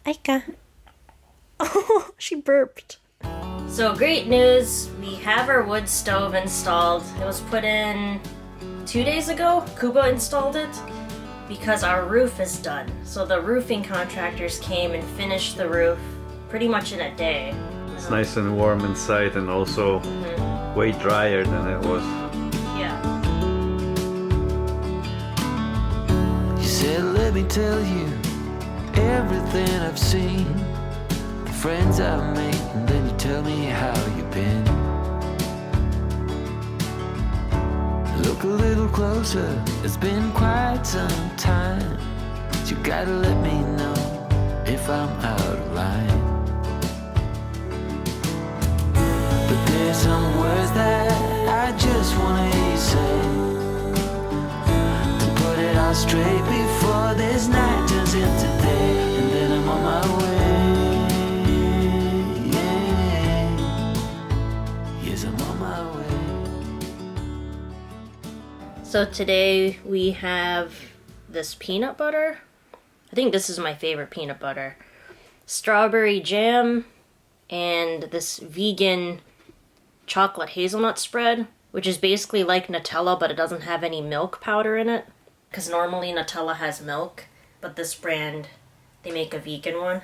Aika. Oh, she burped. So great news, we have our wood stove installed. It was put in 2 days ago. Kuba installed it because our roof is done. So the roofing contractors came and finished the roof pretty much in a day. It's nice and warm inside and also way drier than it was. Yeah. You said, let me tell you everything I've seen, the friends I've made, and then you tell me how you've been. Look a little closer, it's been quite some time, but you gotta let me know if I'm out of line. But there's some words that I just wanna hear you say, to put it all straight before this night turns into day, and then I'm on my way. Yeah. Yes, I'm on my way. So today we have this peanut butter. I think this is my favorite peanut butter. Strawberry jam and this vegan chocolate hazelnut spread, which is basically like Nutella, but it doesn't have any milk powder in it. Because normally Nutella has milk, but this brand, they make a vegan one.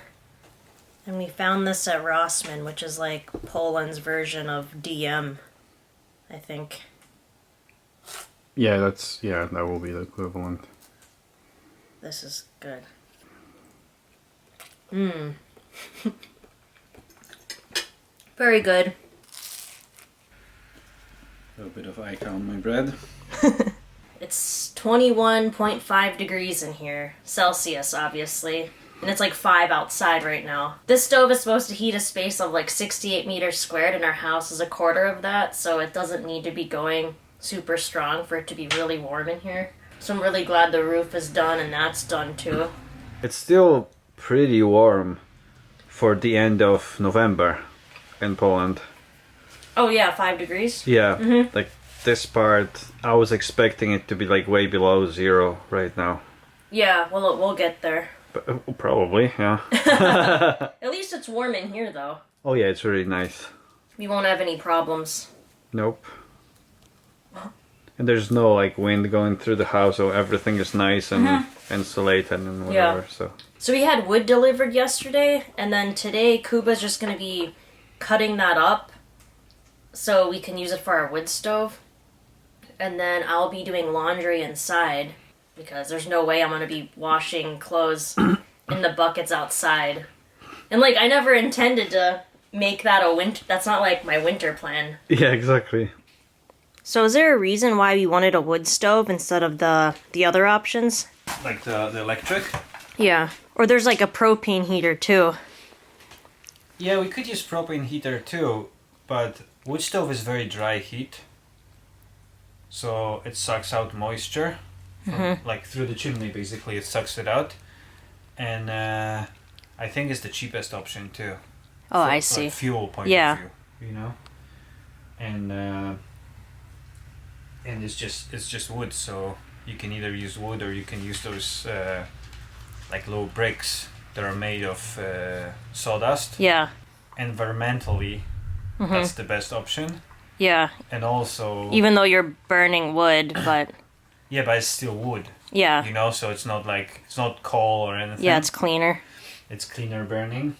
And we found this at Rossmann, which is like Poland's version of DM, I think. Yeah, that will be the equivalent. This is good. Mmm. Very good. A little bit of Ica on my bread. It's 21.5 degrees in here. Celsius, obviously. And it's like 5 outside right now. This stove is supposed to heat a space of like 68 meters squared, and our house is a quarter of that, so it doesn't need to be going super strong for it to be really warm in here. So I'm really glad the roof is done and that's done too. It's still pretty warm for the end of November in Poland. Oh yeah, 5 degrees? Yeah, like this part, I was expecting it to be like way below 0 right now. Yeah, well, we'll get there. But, probably, yeah. At least it's warm in here though. Oh yeah, it's really nice. We won't have any problems. Nope. And there's no like wind going through the house, so everything is nice and insulated and whatever. Yeah. So we had wood delivered yesterday, and then today Kuba's just going to be cutting that up so we can use it for our wood stove. And then I'll be doing laundry inside because there's no way I'm going to be washing clothes in the buckets outside. And like, I never intended to make that a winter. That's not like my winter plan. Yeah, exactly. So is there a reason why we wanted a wood stove instead of the other options? Like the electric? Yeah. Or there's like a propane heater too. Yeah, we could use propane heater too, but wood stove is very dry heat. So it sucks out moisture. From, like through the chimney basically, it sucks it out. And I think it's the cheapest option too. Oh, I see. Like fuel point Yeah. of view, you know? And it's just wood, so you can either use wood or you can use those like low bricks that are made of sawdust. Yeah. Environmentally, that's the best option. Yeah. And also, Even though you're burning wood, but yeah, but it's still wood. yeah. You know, so it's not like it's not coal or anything. Yeah, it's cleaner. It's cleaner burning.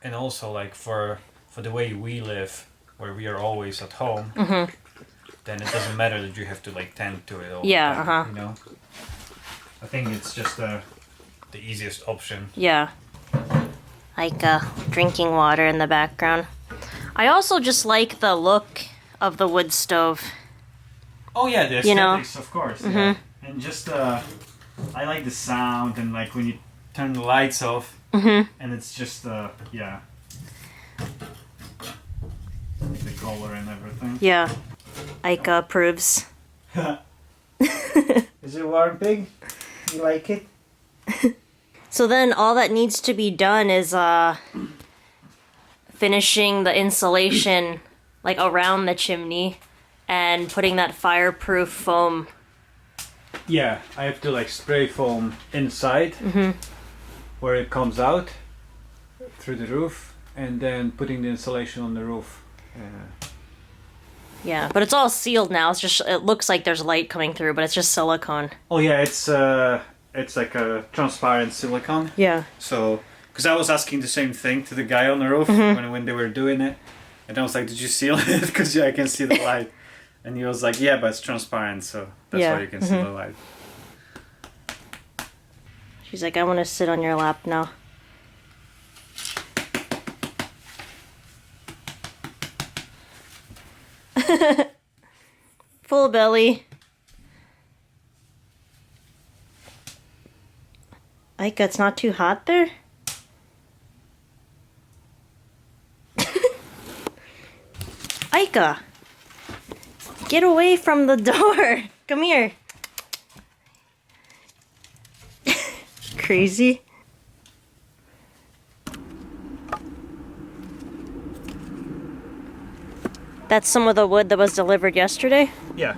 And also like for the way we live, where we are always at home, then it doesn't matter that you have to like tend to it all the time, you know? I think it's just the easiest option. Yeah. Like drinking water in the background. I also just like the look of the wood stove. Oh yeah, the You know? aesthetics, of course. Yeah. And just I like the sound and like when you turn the lights off, and it's just yeah, the color and everything. Yeah. Aika approves. Is it warm, pig? You like it? So then all that needs to be done is finishing the insulation like around the chimney and putting that fireproof foam. Yeah, I have to like spray foam inside where it comes out, through the roof and then putting the insulation on the roof. Yeah, but it's all sealed now. It's just, it looks like there's light coming through, but it's just silicone. Oh yeah, it's like a transparent silicone. Yeah. So, because I was asking the same thing to the guy on the roof when they were doing it, and I was like, "Did you seal it? Because I can see the light." And he was like, "Yeah, but it's transparent, so that's why you can see the light." She's like, "I want to sit on your lap now." Full belly. Ike, it's not too hot there? Ika, get away from the door. Come here. Crazy. That's some of the wood that was delivered yesterday? Yeah.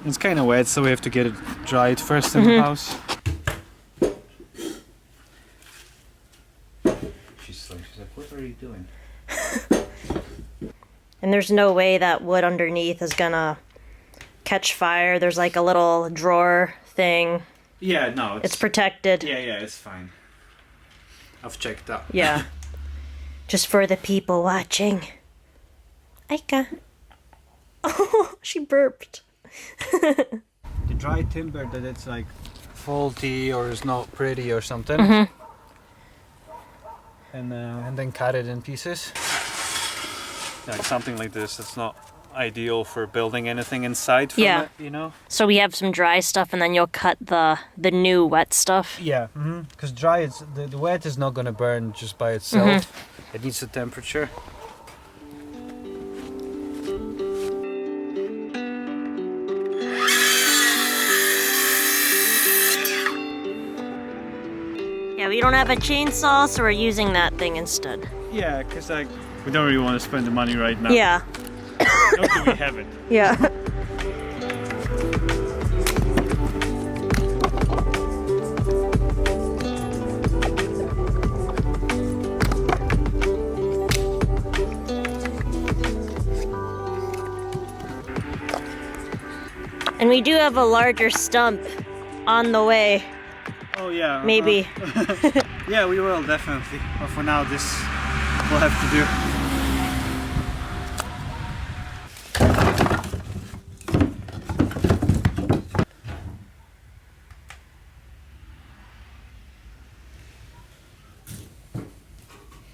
It's kind of wet, so we have to get it dried first in the house. She's like, "What are you doing?" And there's no way that wood underneath is gonna catch fire. There's like a little drawer thing. Yeah, no. It's protected. Yeah, it's fine. I've checked that. Yeah. Just for the people watching. Ika. Oh, she burped. The dry timber that it's like faulty or is not pretty or something. And then cut it in pieces. Like something like this, it's not ideal for building anything inside from it, you know? So we have some dry stuff and then you'll cut the new wet stuff? Yeah, because dry, the wet is not going to burn just by itself. It needs the temperature. Yeah, we don't have a chainsaw, so we're using that thing instead. Yeah, because like we don't really want to spend the money right now. Yeah. Not that we have it. Yeah. And we do have a larger stump on the way. Oh yeah. Maybe. Yeah, we will definitely. But for now, this we'll have to do.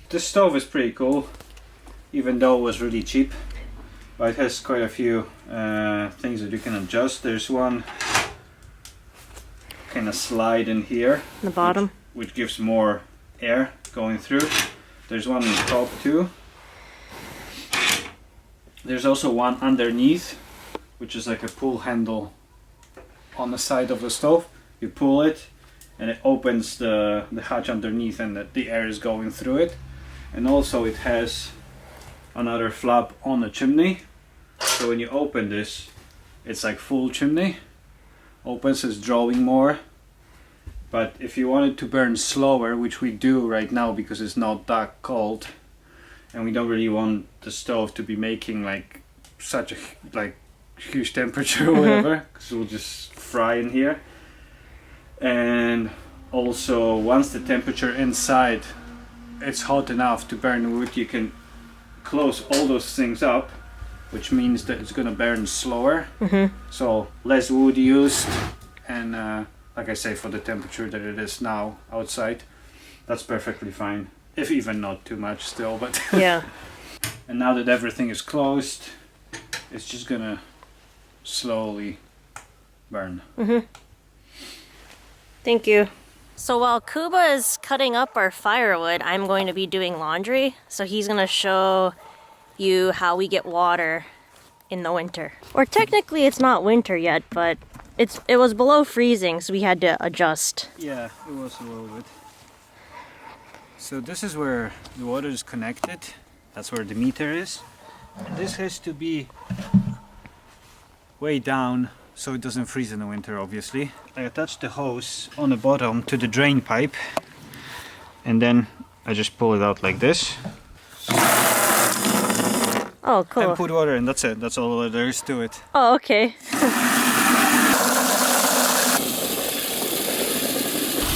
This stove is pretty cool, even though it was really cheap. But it has quite a few things that you can adjust. There's one kind of slide in here. The bottom. Which gives more air going through. There's one on the top too. There's also one underneath, which is like a pull handle on the side of the stove. You pull it and it opens the hatch underneath and the air is going through it. And also it has another flap on the chimney. So when you open this, it's like full chimney. Opens, it's drawing more. But if you want it to burn slower, which we do right now because it's not that cold, and we don't really want the stove to be making like such a huge temperature or whatever, because we'll just fry in here. And also, once the temperature inside it's hot enough to burn wood, you can close all those things up, which means that it's gonna burn slower. So less wood used, and like I say, for the temperature that it is now outside, that's perfectly fine. If even not too much still, but Yeah. And now that everything is closed, it's just gonna slowly burn. Thank you. So while Kuba is cutting up our firewood, I'm going to be doing laundry. So he's going to show you how we get water in the winter. Or technically it's not winter yet, but it was below freezing, so we had to adjust. Yeah, it was a little bit. So this is where the water is connected. That's where the meter is. And this has to be way down so it doesn't freeze in the winter, obviously. I attached the hose on the bottom to the drain pipe, and then I just pull it out like this. Oh, cool. And put water in, that's it. That's all there is to it. Oh, okay.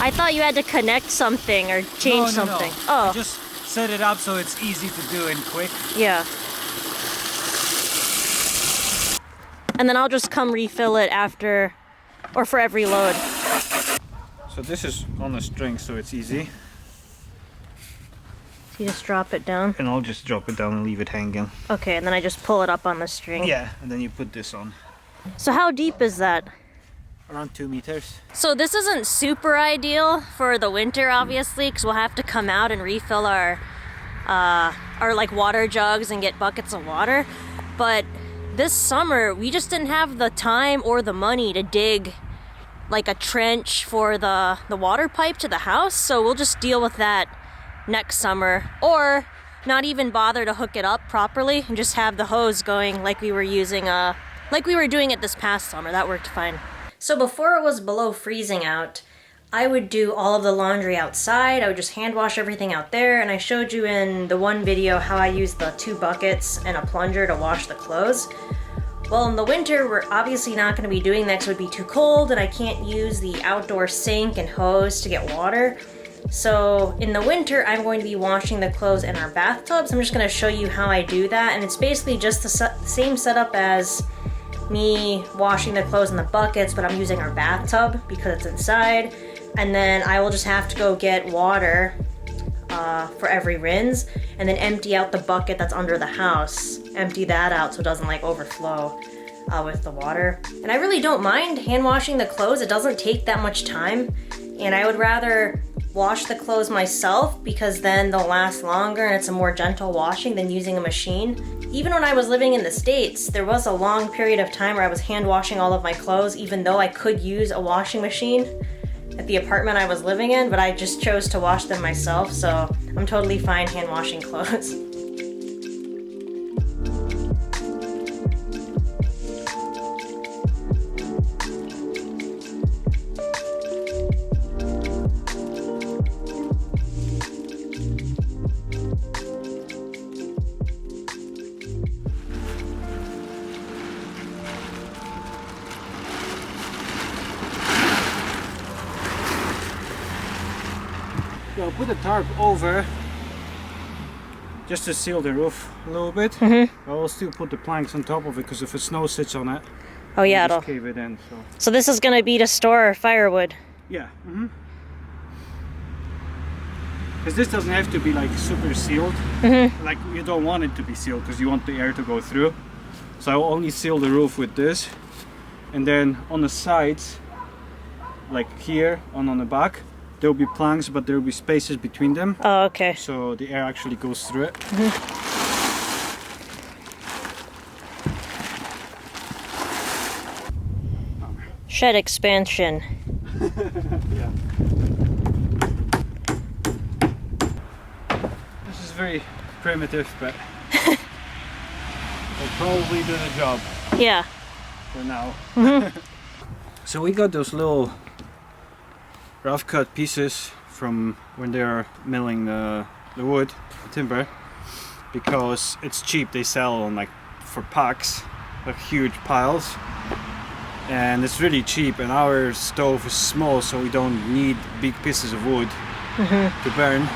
I thought you had to connect something or change something. Oh. Just set it up so it's easy to do and quick. Yeah. And then I'll just come refill it after, or for every load. So this is on a string, so it's easy. You just drop it down? And I'll just drop it down and leave it hanging. Okay, and then I just pull it up on the string. Yeah, and then you put this on. So how deep is that? Around 2 meters. So this isn't super ideal for the winter, obviously, because we'll have to come out and refill our like water jugs and get buckets of water. But this summer, we just didn't have the time or the money to dig like a trench for the water pipe to the house. So we'll just deal with that next summer, or not even bother to hook it up properly and just have the hose going like we were using, like we were doing it this past summer. That worked fine. So before it was below freezing out, I would do all of the laundry outside. I would just hand wash everything out there, and I showed you in the one video how I used the 2 buckets and a plunger to wash the clothes. Well, in the winter, we're obviously not going to be doing that because it would be too cold, and I can't use the outdoor sink and hose to get water. So in the winter, I'm going to be washing the clothes in our bathtubs. I'm just going to show you how I do that, and it's basically just the same setup as me washing the clothes in the buckets, but I'm using our bathtub because it's inside. And then I will just have to go get water for every rinse, and then empty out the bucket that's under the house. Empty that out so it doesn't like overflow with the water. And I really don't mind hand washing the clothes. It doesn't take that much time, and I would rather wash the clothes myself because then they'll last longer and it's a more gentle washing than using a machine. Even when I was living in the States, there was a long period of time where I was hand washing all of my clothes, even though I could use a washing machine at the apartment I was living in, but I just chose to wash them myself, so I'm totally fine hand washing clothes. So put the tarp over just to seal the roof a little bit. Mm-hmm. I will still put the planks on top of it because if the snow sits on it, oh yeah, it'll it'll just cave it in. So this is gonna be to store firewood. Yeah. Because this doesn't have to be like super sealed. Like you don't want it to be sealed because you want the air to go through. So I will only seal the roof with this, and then on the sides, like here on the back, there will be planks, but there will be spaces between them. Oh, okay. So the air actually goes through it. Shed expansion. Yeah. This is very primitive, but will probably do the job Yeah. for now. So we got those little rough cut pieces from when they are milling the wood, the timber, because it's cheap. They sell on like for packs, like huge piles, and it's really cheap, and our stove is small, so we don't need big pieces of wood to burn.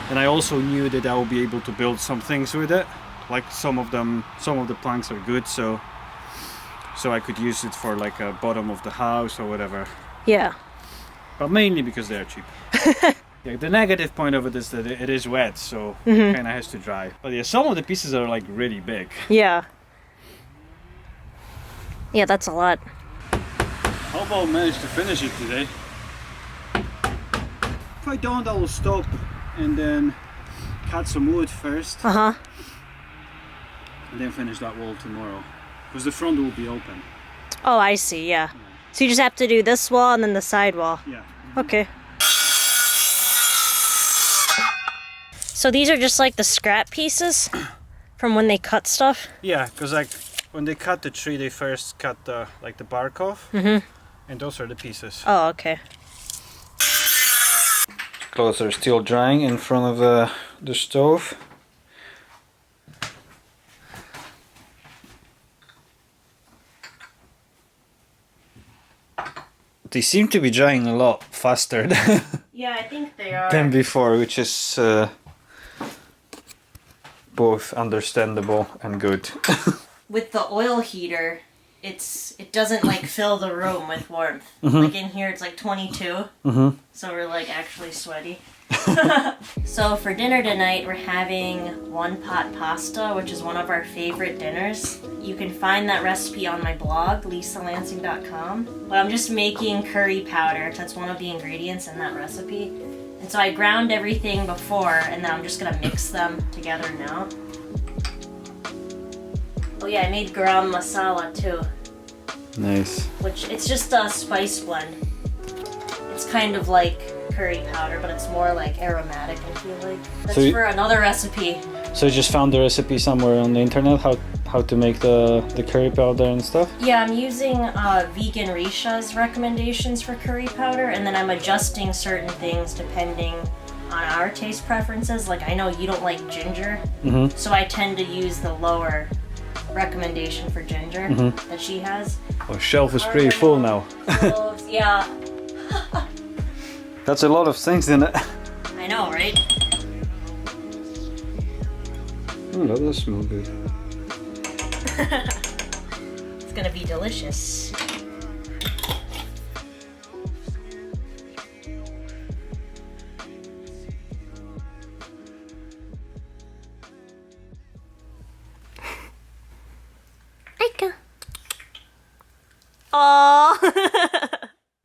And I also knew that I will be able to build some things with it, like some of the planks are good, so I could use it for like a bottom of the house or whatever. Yeah. But mainly because they're cheap. Yeah, the negative point of it is that it is wet, so it kind of has to dry. But yeah, some of the pieces are like really big. Yeah. Yeah, that's a lot. How about manage to finish it today? If I don't, I will stop and then cut some wood first. Uh-huh. And then finish that wall tomorrow. Because the front will be open. Oh, I see, yeah. So you just have to do this wall and then the side wall. Yeah. Okay. So these are just like the scrap pieces from when they cut stuff? Yeah, because like when they cut the tree, they first cut the bark off. And those are the pieces. Oh, okay. clothes are still drying in front of the stove. They seem to be drying a lot faster Yeah, I think they are. than before, which is both understandable and good. With the oil heater, it doesn't like fill the room with warmth. Like in here it's like 22. So we're like actually sweaty. So for dinner tonight we're having one pot pasta, which is one of our favorite dinners. You can find that recipe on my blog, lisalansing.com. But I'm just making curry powder. That's one of the ingredients in that recipe. And so I ground everything before, and then I'm just gonna mix them together now. Oh yeah, I made garam masala too. Nice. Which, it's just a spice blend. It's kind of like curry powder, but it's more like aromatic, I feel like. That's So for another recipe. So you just found the recipe somewhere on the internet, how to make the curry powder and stuff? Yeah, I'm using vegan Risha's recommendations for curry powder, and then I'm adjusting certain things depending on our taste preferences. Like, I know you don't like ginger, so I tend to use the lower recommendation for ginger that she has. Oh, shelf is pretty full now. Cloves, yeah. That's a lot of things in it. I know, right? Oh, that does smell good. It's gonna be delicious. Aika. Aww.